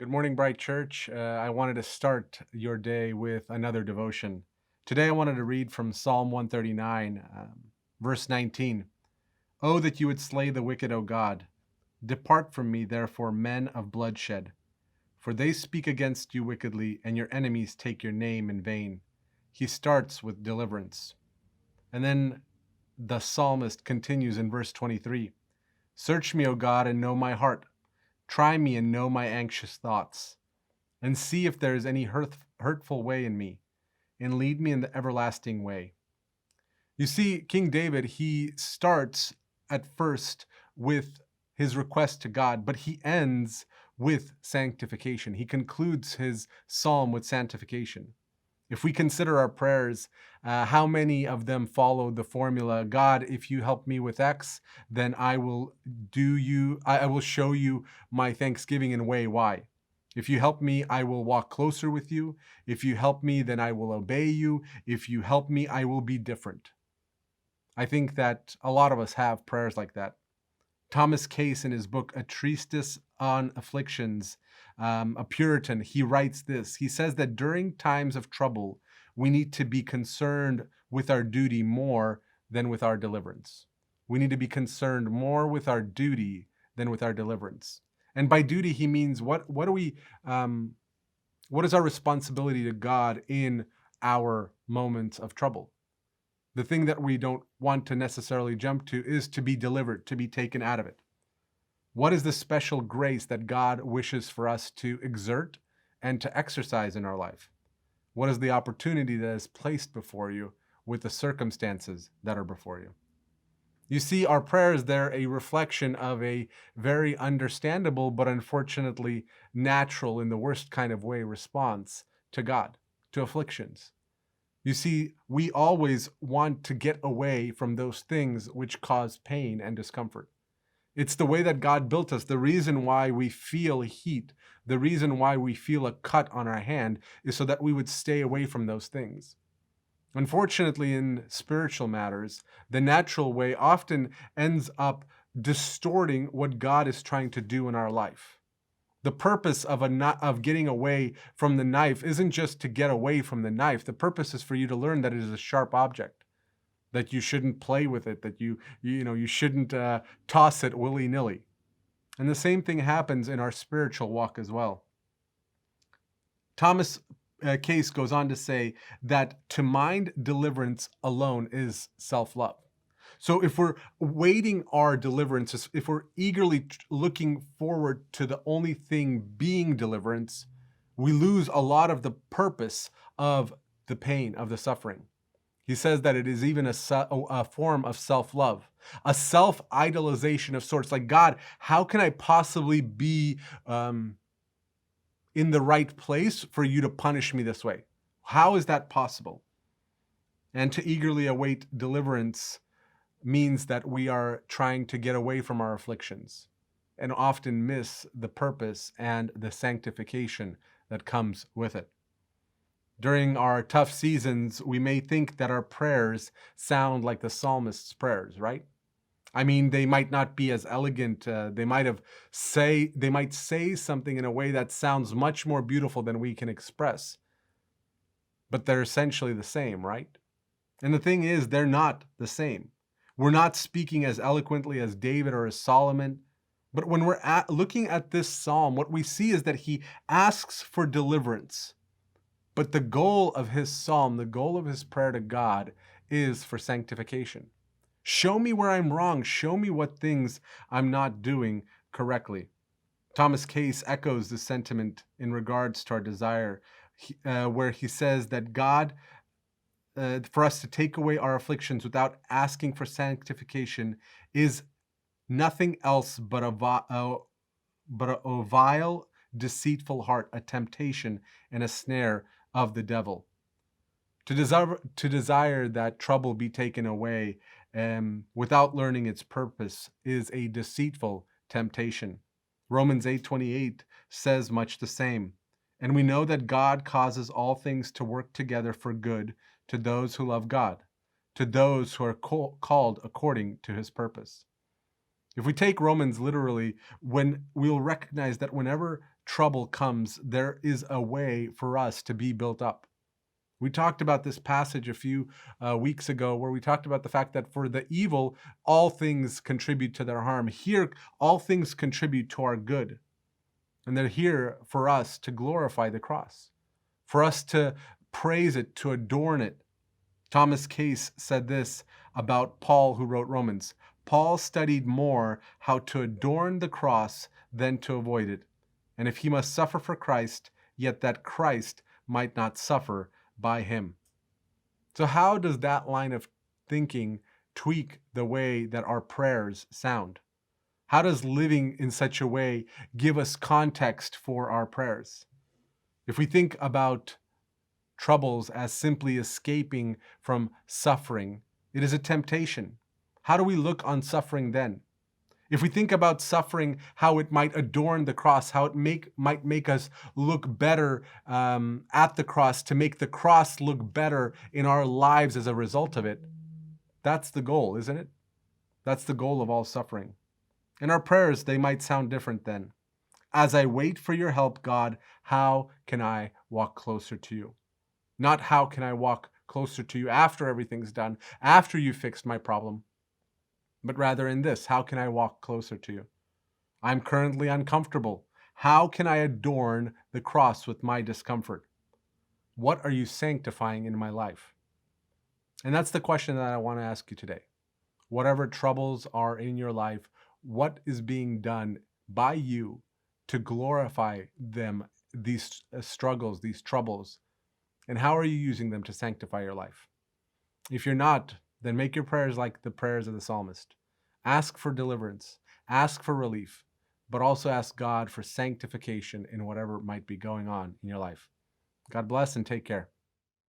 Good morning, Bryte Church. I wanted to start your day with another devotion. Today, I wanted to read from Psalm 139, verse 19. Oh, that you would slay the wicked, O God. Depart from me, therefore, men of bloodshed. For they speak against you wickedly, and your enemies take your name in vain. He starts with deliverance. And then the psalmist continues in verse 23. Search me, O God, and know my heart. Try me and know my anxious thoughts, and see if there is any hurtful way in me, and lead me in the everlasting way. You see, King David, he starts at first with his request to God, but he ends with sanctification. He concludes his psalm with sanctification. If we consider our prayers, how many of them follow the formula, God, if you help me with X, then I will I will show you my thanksgiving in way Y. If you help me, I will walk closer with you. If you help me, then I will obey you. If you help me, I will be different. I think that a lot of us have prayers like that. Thomas Case, in his book, A Treatise on Afflictions, a Puritan, he writes this. He says that during times of trouble, we need to be concerned with our duty more than with our deliverance. We need to be concerned more with our duty than with our deliverance. And by duty, he means what is our responsibility to God in our moments of trouble? The thing that we don't want to necessarily jump to is to be delivered, to be taken out of it. What is the special grace that God wishes for us to exert and to exercise in our life? What is the opportunity that is placed before you with the circumstances that are before you? You see, our prayers, they're a reflection of a very understandable, but unfortunately natural, in the worst kind of way, response to God, to afflictions. You see, we always want to get away from those things which cause pain and discomfort. It's the way that God built us. The reason why we feel heat, the reason why we feel a cut on our hand is so that we would stay away from those things. Unfortunately, in spiritual matters, the natural way often ends up distorting what God is trying to do in our life. The purpose of getting away from the knife isn't just to get away from the knife. The purpose is for you to learn that it is a sharp object, that you shouldn't play with it, that you shouldn't toss it willy-nilly. And the same thing happens in our spiritual walk as well. Thomas Case goes on to say that to mind deliverance alone is self-love. So if we're waiting our deliverance, if we're eagerly looking forward to the only thing being deliverance, we lose a lot of the purpose of the pain, of the suffering. He says that it is even a form of self-love, a self-idolization of sorts. Like, God, how can I possibly be in the right place for you to punish me this way? How is that possible? And to eagerly await deliverance means that we are trying to get away from our afflictions and often miss the purpose and the sanctification that comes with it. During our tough seasons, we may think that our prayers sound like the psalmist's prayers, right? I mean, they might not be as elegant. They might say something in a way that sounds much more beautiful than we can express, but they're essentially the same, right? And the thing is, they're not the same. We're not speaking as eloquently as David or as Solomon. But when we're looking at this psalm, what we see is that he asks for deliverance. But the goal of his psalm, the goal of his prayer to God, is for sanctification. Show me where I'm wrong. Show me what things I'm not doing correctly. Thomas Case echoes the sentiment in regards to our desire, where he says that God, for us to take away our afflictions without asking for sanctification, is nothing else but a vile, deceitful heart, a temptation and a snare of the devil. To desire that trouble be taken away without learning its purpose is a deceitful temptation. Romans 8:28 says much the same. And we know that God causes all things to work together for good to those who love God, to those who are called according to his purpose. If we take Romans literally, we'll recognize that whenever trouble comes, there is a way for us to be built up. We talked about this passage a few weeks ago where we talked about the fact that for the evil, all things contribute to their harm. Here, all things contribute to our good. And they're here for us to glorify the cross, for us to praise it, to adorn it. Thomas Case said this about Paul, who wrote Romans. Paul studied more how to adorn the cross than to avoid it. And if he must suffer for Christ, yet that Christ might not suffer by him. So how does that line of thinking tweak the way that our prayers sound? How does living in such a way give us context for our prayers? If we think about troubles as simply escaping from suffering, it is a temptation. How do we look on suffering then? If we think about suffering, how it might adorn the cross, how it might make us look better at the cross, to make the cross look better in our lives as a result of it, that's the goal, isn't it? That's the goal of all suffering. In our prayers, they might sound different then. As I wait for your help, God, how can I walk closer to you? Not how can I walk closer to you after everything's done, after you fixed my problem, but rather in this, how can I walk closer to you? I'm currently uncomfortable. How can I adorn the cross with my discomfort? What are you sanctifying in my life? And that's the question that I want to ask you today. Whatever troubles are in your life, what is being done by you to glorify them, these struggles, these troubles, and how are you using them to sanctify your life? If you're not, then make your prayers like the prayers of the psalmist. Ask for deliverance, ask for relief, but also ask God for sanctification in whatever might be going on in your life. God bless and take care.